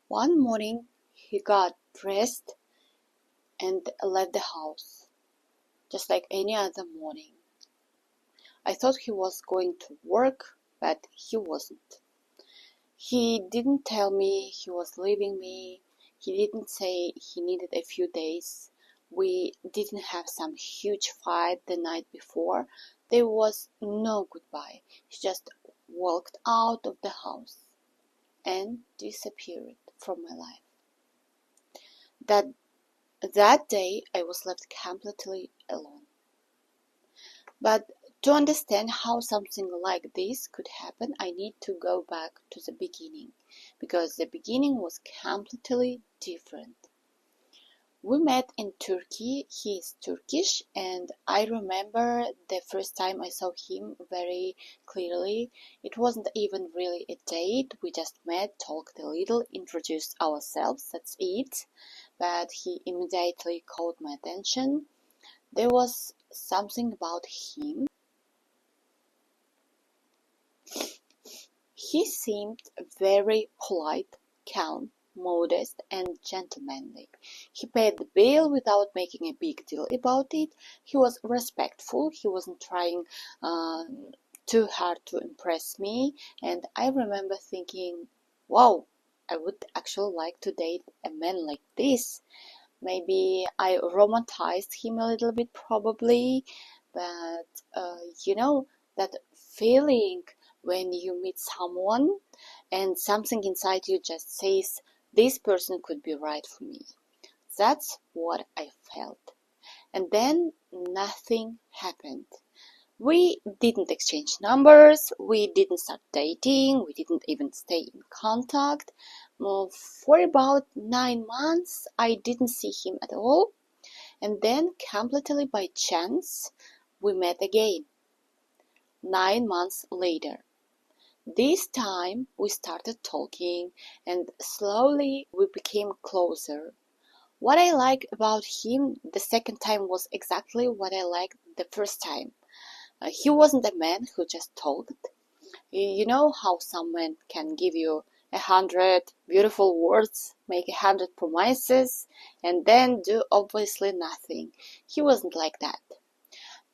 One morning he got dressed and left the house, just like any other morning. I thought he was going to work, but he wasn't. He didn't tell me he was leaving me. He didn't say he needed a few days. We didn't have some huge fight the night before. There was no goodbye. He just walked out of the house and disappeared from my life. That day I was left completely alone. But to understand how something like this could happen, I need to go back to the beginning, because the beginning was completely different. We met in Turkey. He is Turkish, and I remember the first time I saw him very clearly. It wasn't even really a date. We just met, talked a little, introduced ourselves, that's it. But he immediately caught my attention. There was something about him. He seemed very polite, calm, modest, and gentlemanly. He paid the bill without making a big deal about it. He was respectful. He wasn't trying too hard to impress me. And I remember thinking, wow, I would actually like to date a man like this. Maybe I romanticized him a little bit, probably, but that feeling when you meet someone and something inside you just says, this person could be right for me. That's what I felt. And then nothing happened. We didn't exchange numbers, we didn't start dating, we didn't even stay in contact. For about 9 months, I didn't see him at all. And then, completely by chance, we met again. 9 months later. This time, we started talking, and slowly we became closer. What I liked about him the second time was exactly what I liked the first time. He wasn't a man who just talked. You know how someone can give you 100 beautiful words, make 100 promises, and then do obviously nothing. He wasn't like that.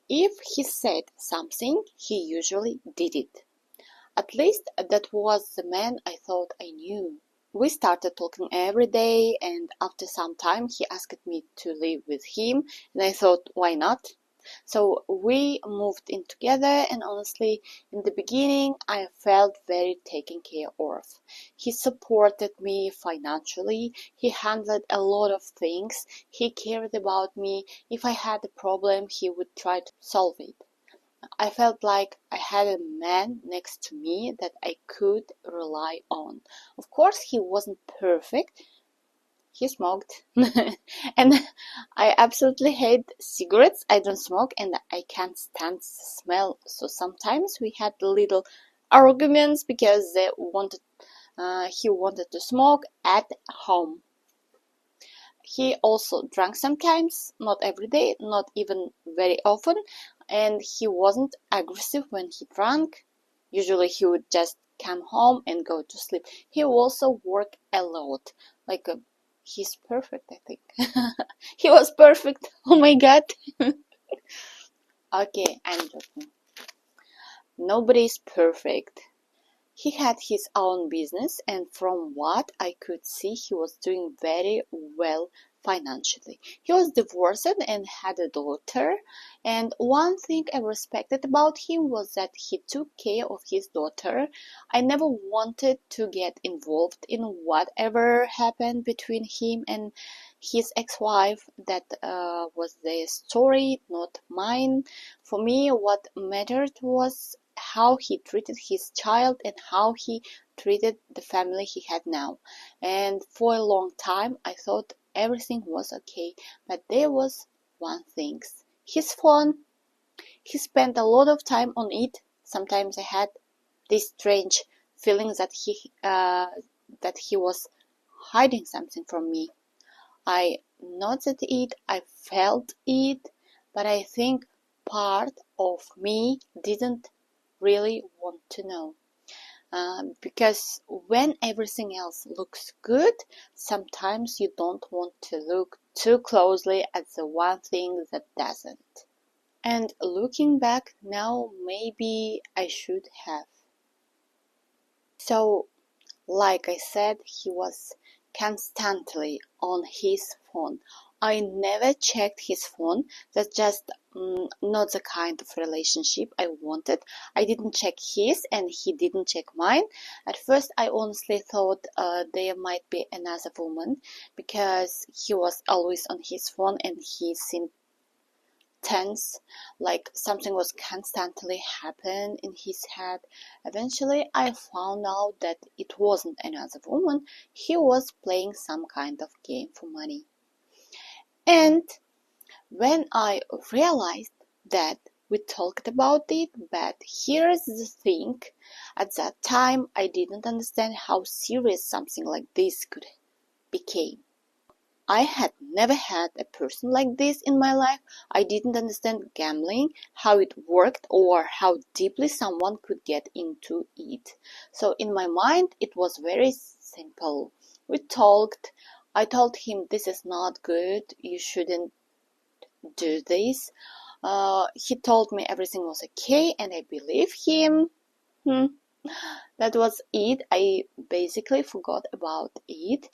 If he said something, he usually did it. At least that was the man I thought I knew. We started talking every day, and after some time he asked me to live with him, and I thought, why not? So we moved in together, and honestly, in the beginning, I felt very taken care of. He supported me financially, he handled a lot of things, he cared about me. If I had a problem, he would try to solve it. I felt like I had a man next to me that I could rely on. Of course, he wasn't perfect. He smoked. And I absolutely hate cigarettes. I don't smoke and I can't stand the smell. So sometimes we had little arguments because he wanted to smoke at home. He also drank sometimes, not every day, not even very often, and he wasn't aggressive when he drank. Usually he would just come home and go to sleep. He also worked a lot. He's perfect, I think. He was perfect. Oh my god. Okay, I'm joking. Nobody's perfect. He had his own business, and from what I could see, he was doing very well financially. He was divorced and had a daughter, and one thing I respected about him was that he took care of his daughter. I never wanted to get involved in whatever happened between him and his ex-wife. That was their story, not mine. For me, what mattered was how he treated his child and how he treated the family he had now. And for a long time I thought everything was okay, but there was one thing: his phone. He spent a lot of time on it. Sometimes I had this strange feeling that he was hiding something from me. I noticed it, I felt it, but I think part of me didn't really want to know. Because when everything else looks good, sometimes you don't want to look too closely at the one thing that doesn't. And looking back now, maybe I should have. So, like I said, he was constantly on his phone. I never checked his phone. That's just not the kind of relationship I wanted. I didn't check his and he didn't check mine. At first, I honestly thought there might be another woman because he was always on his phone and he seemed tense, like something was constantly happening in his head. Eventually, I found out that it wasn't another woman, he was playing some kind of game for money. And when I realized that, we talked about it, but here's the thing. At that time, I didn't understand how serious something like this could become. I had never had a person like this in my life. I didn't understand gambling, how it worked, or how deeply someone could get into it. So in my mind, it was very simple. We talked. I told him this is not good. You shouldn't do this. He told me everything was okay, and I believed him. That was it. I basically forgot about it.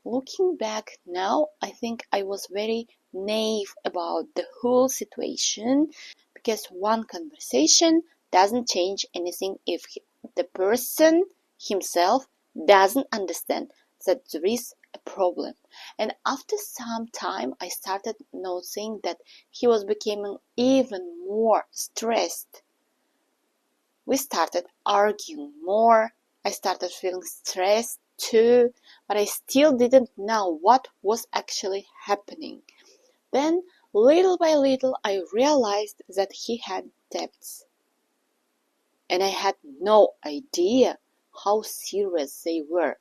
Looking back now, I think I was very naive about the whole situation because one conversation doesn't change anything if the person himself doesn't understand that there is a problem. And after some time, I started noticing that he was becoming even more stressed. We started arguing more. I started feeling stressed too, but I still didn't know what was actually happening. Then, little by little, I realized that he had debts. And I had no idea how serious they were.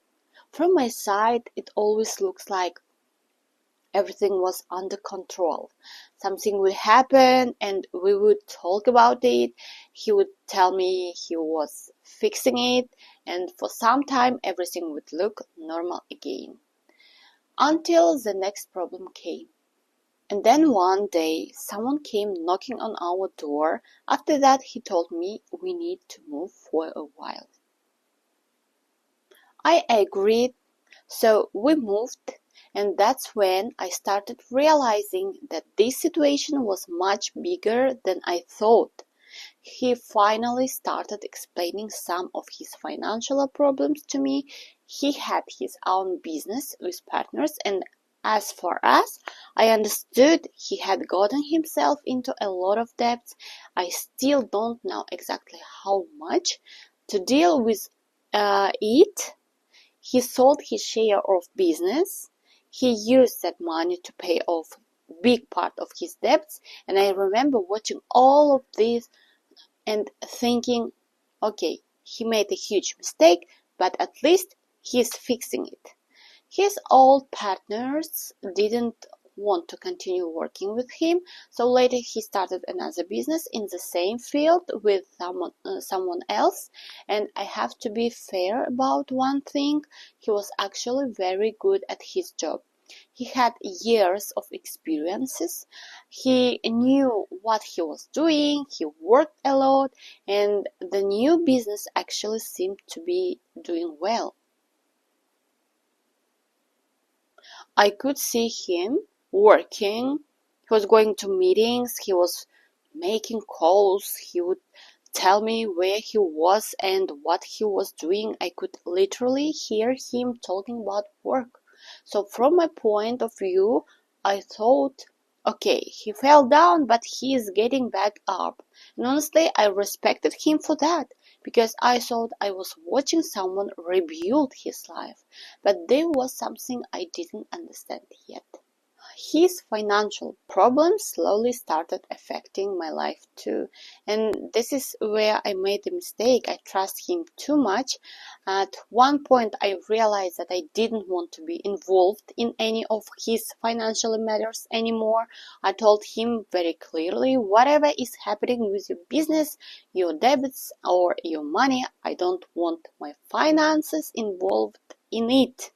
From my side, it always looks like everything was under control. Something would happen and we would talk about it. He would tell me he was fixing it, and for some time everything would look normal again. Until the next problem came. And then one day someone came knocking on our door. After that he told me we need to move for a while. I agreed, so we moved. And that's when I started realizing that this situation was much bigger than I thought. He finally started explaining some of his financial problems to me. He had his own business with partners, and as for us, I understood he had gotten himself into a lot of debts. I still don't know exactly how much. To deal with it, he sold his share of business. He used that money to pay off a big part of his debts, and I remember watching all of this and thinking, okay, he made a huge mistake, but at least he's fixing it. His old partners didn't want to continue working with him, so later he started another business in the same field with someone else. And I have to be fair about one thing, he was actually very good at his job. He had years of experiences, he knew what he was doing, he worked a lot, and the new business actually seemed to be doing well. I could see him working. He was going to meetings, he was making calls, he would tell me where he was and what he was doing. I could literally hear him talking about work. So from my point of view, I thought, okay, he fell down, but he is getting back up. And honestly, I respected him for that because I thought I was watching someone rebuild his life. But there was something I didn't understand yet. his financial problems slowly started affecting my life too. And this is where I made a mistake. I trust him too much. At one point, I realized that I didn't want to be involved in any of his financial matters anymore. I told him very clearly, whatever is happening with your business, your debts, or your money, I don't want my finances involved in it.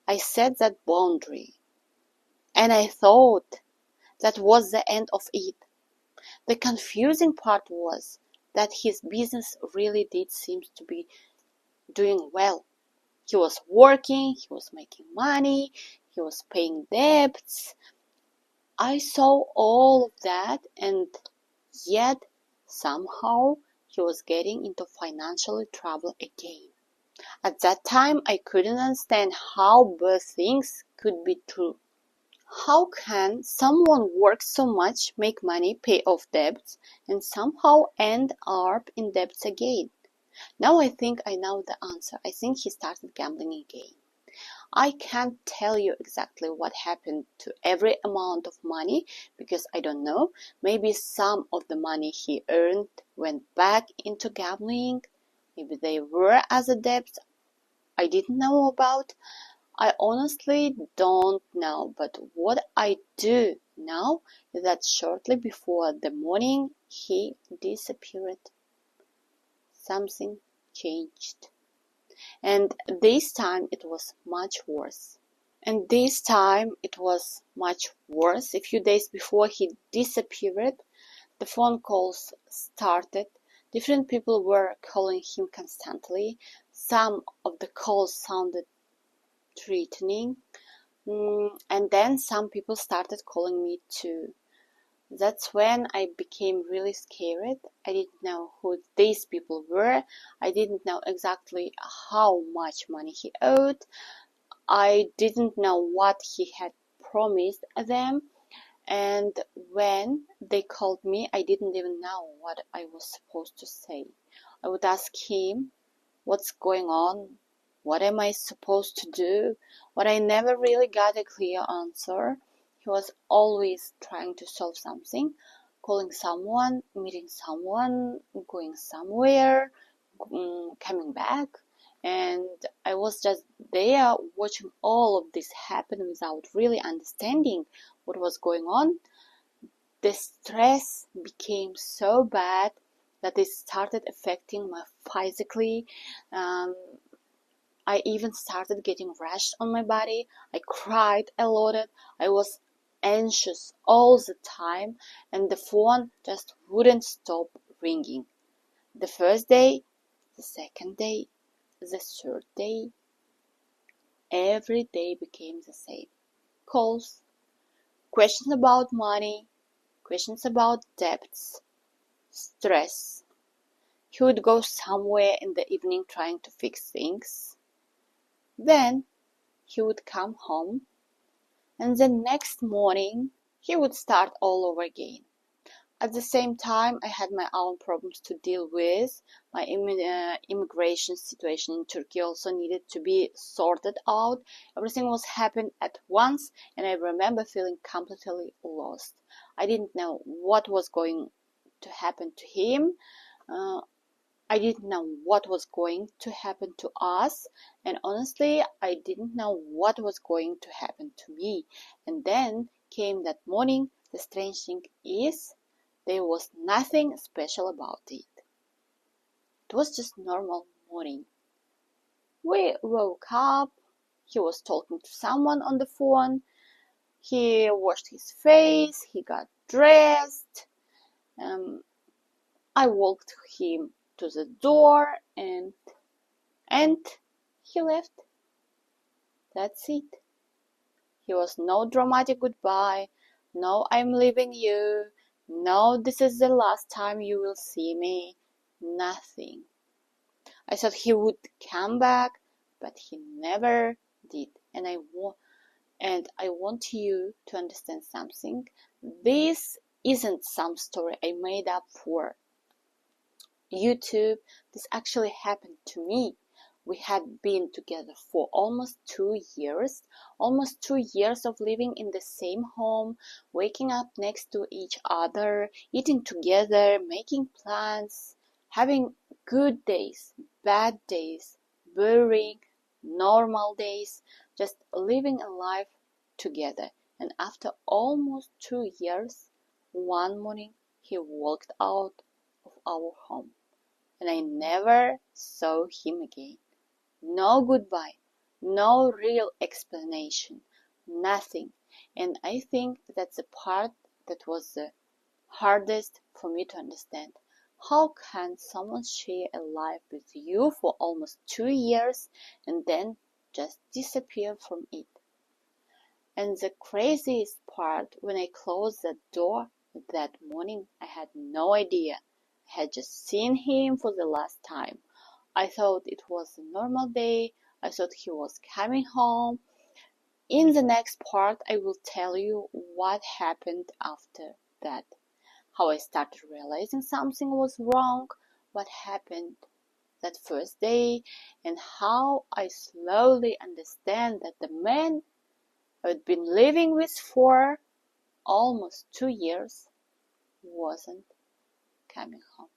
I set that boundary, and I thought that was the end of it. The confusing part was that his business really did seem to be doing well. He was working, he was making money, he was paying debts. I saw all of that, and yet somehow he was getting into financial trouble again. At that time, I couldn't understand how both things could be true. How can someone work so much, make money, pay off debts, and somehow end up in debts again? Now I think I know the answer. I think he started gambling again. I can't tell you exactly what happened to every amount of money because I don't know. Maybe some of the money he earned went back into gambling. Maybe they were as a debt I didn't know about. I honestly don't know, but what I do know is that shortly before the morning he disappeared, something changed. And this time it was much worse. A few days before he disappeared, the phone calls started. Different people were calling him constantly. Some of the calls sounded threatening. And then some people started calling me too. That's when I became really scared. I didn't know who these people were. I didn't know exactly how much money he owed. I didn't know what he had promised them. And when they called me, I didn't even know what I was supposed to say. I would ask him, what's going on? What am I supposed to do? But I never really got a clear answer. He was always trying to solve something, calling someone, meeting someone, going somewhere, coming back. And I was just there watching all of this happen without really understanding what was going on. The stress became so bad that it started affecting me physically. I even started getting rash on my body. I cried a lot. I was anxious all the time, and the phone just wouldn't stop ringing. The first day, the second day, the third day, every day became the same. Calls, questions about money, questions about debts, stress. He would go somewhere in the evening trying to fix things. Then he would come home, and the next morning he would start all over again. At the same time, I had my own problems to deal with. My immigration situation in Turkey also needed to be sorted out. Everything was happening at once, and I remember feeling completely lost. I didn't know what was going to happen to him. I didn't know what was going to happen to us, and honestly, I didn't know what was going to happen to me. And then came that morning. The strange thing is, there was nothing special about it. It was just normal morning. We woke up. He was talking to someone on the phone. He washed his face. He got dressed. I walked him to the door and he left. That's it. He was no dramatic goodbye, no I'm leaving you, no this is the last time you will see me, nothing. I thought he would come back, but he never did. And I want you to understand something. This isn't some story I made up for YouTube. This actually happened to me. We had been together for almost 2 years of living in the same home, waking up next to each other, eating together, making plans, having good days, bad days, boring, normal days, just living a life together. And after almost 2 years, one morning he walked out of our home, and I never saw him again. No goodbye, no real explanation, nothing. And I think that's the part that was the hardest for me to understand. How can someone share a life with you for almost 2 years and then just disappear from it? And the craziest part, when I closed the door that morning, I had no idea. I had just seen him for the last time. I thought it was a normal day. I thought he was coming home. In the next part, I will tell you what happened after that. How I started realizing something was wrong, what happened that first day, and how I slowly understand that the man I'd been living with for almost 2 years wasn't coming home.